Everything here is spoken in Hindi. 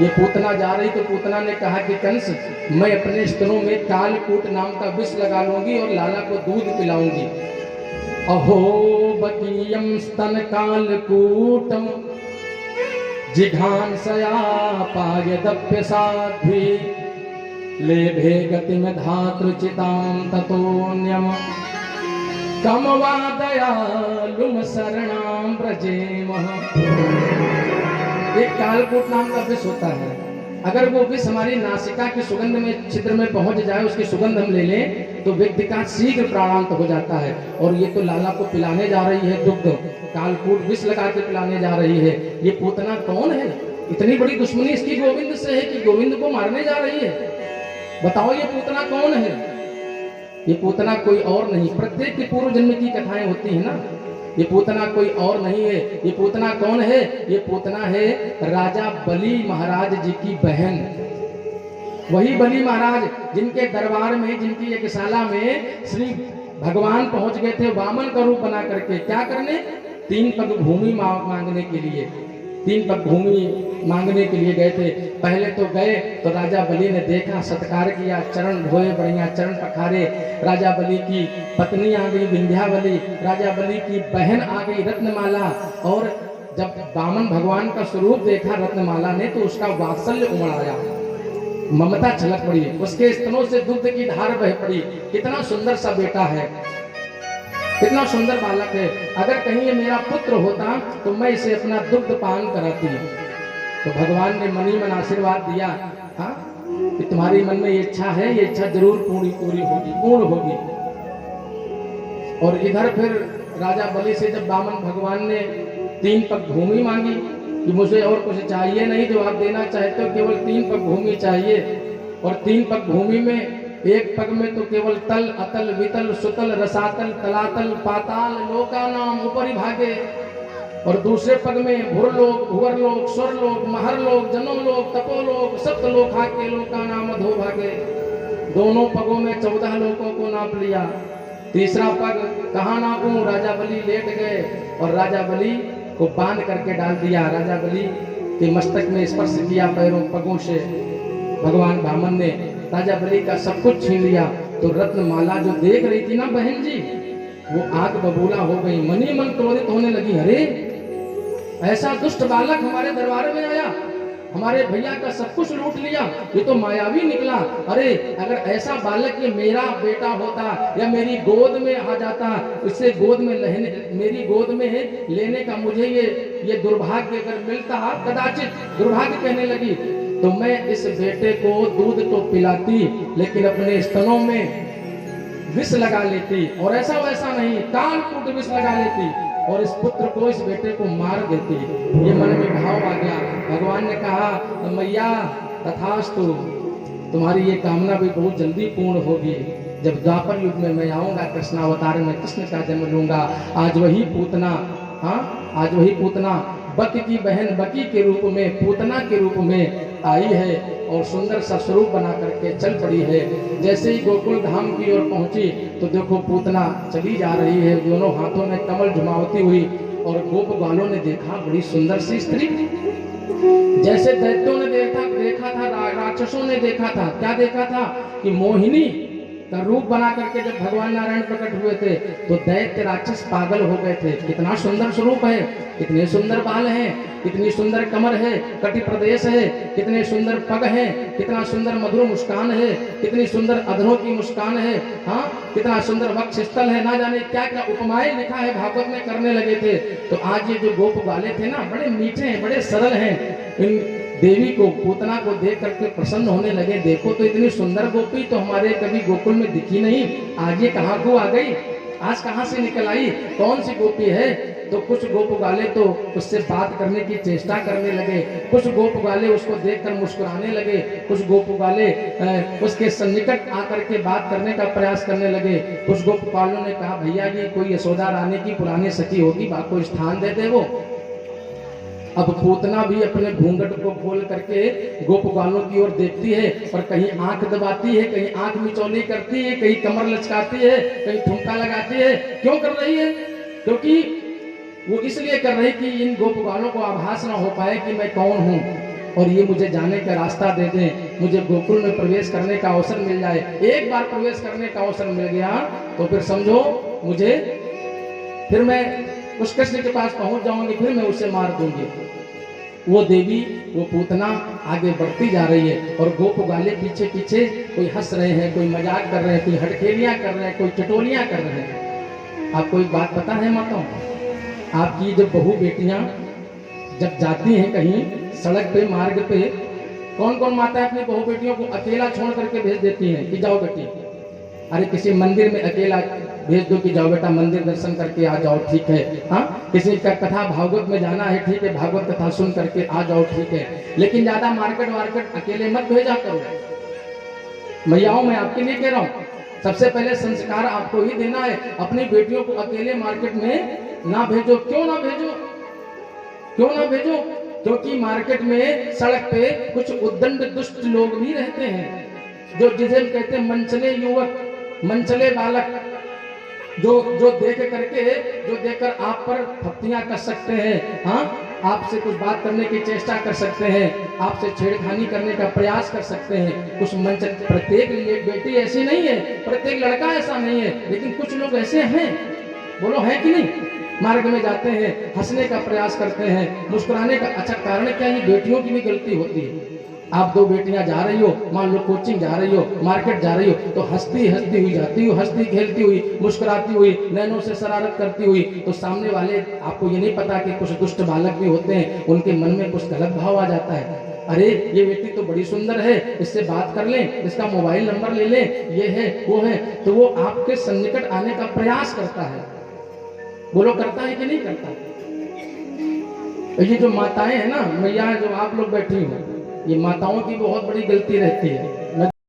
ये पूतना जा रही तो पूतना ने कहा कि कंस, मैं अपने स्तनों में कालकूट नाम का विष लगा लूंगी और लाला को दूध पिलाऊंगी। अहो बकीयम स्तन कालकूटम जिघांसया पायदप्य साध्वी लेभे गतिम धातृचितां ततोन्यम कम वा दयालुम शरणां व्रजेमः। एक कालकूट नाम का विष होता है, अगर वो विष हमारी नासिका की सुगंध में छिद्र में पहुंच जाए, उसकी सुगंध हम ले लें तो व्यक्ति का शीघ्र प्राणांत हो जाता है। और ये तो लाला को पिलाने जा रही है दुग्ध, कालकूट विष लगा के पिलाने जा रही है। ये पूतना कौन है? इतनी बड़ी दुश्मनी इसकी गोविंद से है कि गोविंद को मारने जा रही है। बताओ ये पूतना कौन है? ये पूतना कोई और नहीं, प्रत्येक की पूर्व जन्म की कथाएं होती है ना। ये पूतना कोई और नहीं है। ये पूतना कौन है? ये पूतना है राजा बलि महाराज जी की बहन। वही बलि महाराज जिनके दरबार में, जिनकी यज्ञशाला में श्री भगवान पहुंच गए थे वामन का रूप बना करके। क्या करने? 3 पग भूमि मांगने के लिए। 3 पग भूमि मांगने के लिए गए थे। पहले तो गए तो राजा बलि ने देखा, सत्कार किया, चरण धोए, बढ़िया चरण पखारे। राजा बलि की पत्नी आ गई विंध्यावली, राजा बलि की बहन आ गई रत्नमाला। और जब वामन भगवान का स्वरूप देखा रत्नमाला ने तो उसका वात्सल्य उमड़ आया, ममता छलक पड़ी, उसके स्तनों से दूध की धार बह पड़ी। कितना सुंदर सा बेटा है, कितना सुंदर बालक है। अगर कहीं ये मेरा पुत्र होता तो मैं इसे अपना दुग्ध पान कराती। तो भगवान ने मनी मन आशीर्वाद दिया, हाँ, कि तुम्हारी मन में ये इच्छा है, ये इच्छा जरूर पूरी होगी, पूर्ण होगी। और इधर फिर राजा बलि से जब वामन भगवान ने 3 पग भूमि मांगी कि मुझे और कुछ चाहिए नहीं, जो आप देना चाहते हो केवल 3 पग भूमि चाहिए। और 3 पग भूमि में, एक पग में तो केवल तल, अतल, वितल, सुतल, रसातल, तलातल, पाताल, लोका नाम ऊपरी भागे। और दूसरे पग में भुरलोक, भुवरलोक, स्वरलोक, महरलोक, जनोलोक, तपोलोक, सप्तलोक के लोका नाम अधो भागे। दोनों पगों में 14 लोकों को नाप लिया। तीसरा पग कहाँ नापूं? राजा बलि लेट गए और राजा बलि को बांध करके डाल दिया। राजा बलि के मस्तक में स्पर्श किया पैरों पगों से भगवान वामन ने। राजा बलि का सब कुछ छीन लिया। तो रत्नमाला जो देख रही थी ना बहन जी, वो आग बबूला हो गई, मनी मन क्रोधित होने लगी। अरे ऐसा दुष्ट बालक हमारे दरबार में आया, हमारे भैया का सब कुछ लूट लिया, ये तो मायावी निकला। अरे अगर ऐसा बालक ये मेरा बेटा होता या मेरी गोद में आ जाता, इससे गोद में मेरी गोद में लेने का मुझे ये दुर्भाग्य अगर मिलता, कदाचित दुर्भाग्य कहने लगी, तो मैं इस बेटे को दूध तो पिलाती लेकिन अपने स्तनों में विष लगा लेती। और ऐसा वैसा नहीं, कालकूट विष लगा लेती और इस पुत्र को, इस बेटे को मार देती। ये मन में भाव आ गया। भगवान ने कहा, मैया तथास्तु, तुम्हारी ये कामना भी बहुत जल्दी पूर्ण होगी। जब द्वापर युग में मैं आऊंगा, कृष्णावतार में कृष्ण का जन्म लूंगा। आज वही पूतना, हाँ, आज वही पूतना बक की बहन बकी के रूप में, पूतना के रूप में आई है और सुंदर सा स्वरूप बना करके चल पड़ी है। जैसे ही गोकुल धाम की ओर पहुंची तो देखो पूतना चली जा रही है, दोनों हाथों में कमल झुमावती हुई। और गोप बालों ने देखा बड़ी सुंदर सी स्त्री, जैसे दैत्यों ने देखा था, राक्षसों ने देखा था। क्या देखा था? कि मोहिनी का रूप बना करके जब भगवान नारायण प्रकट हुए थे तो दैत्य राक्षस पागल हो गए थे। कितना सुंदर स्वरूप है, कितने सुंदर बाल हैं, कितनी सुंदर कमर है, कटि प्रदेश है, कितने सुंदर पग हैं, कितना सुंदर मधुर मुस्कान है, कितनी सुंदर अधरों की मुस्कान है, हाँ, कितना सुंदर वक्ष स्थल है। ना जाने क्या क्या उपमाएं लिखा है भागवत में करने लगे थे। तो आज ये जो गोप वाले थे ना, बड़े मीठे हैं, बड़े सरल हैं। इन देवी को, पूतना को देख करके प्रसन्न होने लगे। देखो तो इतनी सुंदर गोपी तो हमारे कभी गोकुल में दिखी नहीं, आज ये कहाँ को आ गई, आज कहाँ से निकल आई, कौन सी गोपी है? तो कुछ गोप वाले तो उससे बात करने की चेष्टा करने लगे, कुछ गोप वाले उसको देखकर मुस्कुराने लगे, कुछ गोप वाले उसके सन्निकट आकर के बात करने का प्रयास करने लगे। कुछ गोप वालों ने कहा, भैया जी कोई यशोदा रानी की पुरानी सखी होगी, बात को स्थान देते वो। अब पूतना भी अपने घूंघट को खोल करके गोप बालों की ओर देखती है और कहीं आंख दबाती है, कहीं आंख मिचौली करती है, कहीं कमर लचकाती है, कहीं ठुमका लगाती है। क्यों कर रही है? क्योंकि वो इसलिए कर रही कि इन गोप बालों को आभास ना हो पाए कि मैं कौन हूँ। और ये मुझे जाने का रास्ता दे दें, मुझे गोकुल में प्रवेश करने का अवसर मिल जाए। एक बार प्रवेश करने का अवसर मिल गया तो फिर समझो मुझे, फिर मैं उस कृष्ण के पास पहुंच जाऊंगी, फिर मैं उसे मार दूंगी। वो देवी, वो पूतना आगे बढ़ती जा रही है और गोप गाले पीछे पीछे, कोई हंस रहे हैं, कोई मजाक कर रहे हैं, कोई हटखेलियां कर रहे हैं, कोई चटोलियां कर रहे हैं। आपको एक बात पता है माताओं, आपकी जब बहू बेटियां जब जाती हैं कहीं सड़क पे, मार्ग पे, कौन कौन माता अपनी बहू बेटियों को अकेला छोड़ करके भेज देती हैं कि जाओ बेटी? अरे किसी मंदिर में अकेला भेज दो कि जाओ बेटा मंदिर दर्शन करके आ जाओ, ठीक है। हाँ, किसी का कथा भागवत में जाना है, ठीक है, भागवत कथा सुन करके आ जाओ, ठीक है। लेकिन ज्यादा मार्केट वार्केट अकेले मत भेजा करो। मैयाओं, मैं आपके लिए कह रहा हूँ, सबसे पहले संस्कार आपको ही देना है। अपनी बेटियों को अकेले मार्केट में ना भेजो। क्यों ना भेजो? क्यों ना भेजो? क्योंकि मार्केट में, सड़क पे कुछ उद्दंड दुष्ट लोग भी रहते हैं, जो जिसे कहते हैं मनचले युवक, मनचले बालक, जो देखकर आप पर थप्पियां कर सकते हैं। हाँ, आपसे कुछ बात करने की चेष्टा कर सकते हैं, आपसे छेड़खानी करने का प्रयास कर सकते हैं। कुछ मंच, प्रत्येक बेटी ऐसी नहीं है, प्रत्येक लड़का ऐसा नहीं है, लेकिन कुछ लोग ऐसे हैं। बोलो है कि नहीं? मार्ग में जाते हैं, हंसने का प्रयास करते हैं, मुस्कुराने का। अच्छा, कारण क्या? ये बेटियों की भी गलती होती है। आप दो बेटियां जा रही हो, मान लो कोचिंग जा रही हो, मार्केट जा रही हो, तो हंसती हंसती हुई जाती हो, हंसती खेलती हुई, मुस्कुराती हुई, नैनों से शरारत करती हुई, तो सामने वाले, आपको ये नहीं पता कि कुछ दुष्ट बालक भी होते हैं, उनके मन में कुछ गलत भाव आ जाता है। अरे ये बेटी तो बड़ी सुंदर है, इससे बात कर लें, इसका मोबाइल नंबर ले लें, ये है वो है, तो वो आपके सन्निकट आने का प्रयास करता है। बोलो, करता है कि नहीं करता? ये जो माताएं हैं ना, मैया, जो आप लोग बैठी हो, ये माताओं की बहुत बड़ी गलती रहती है।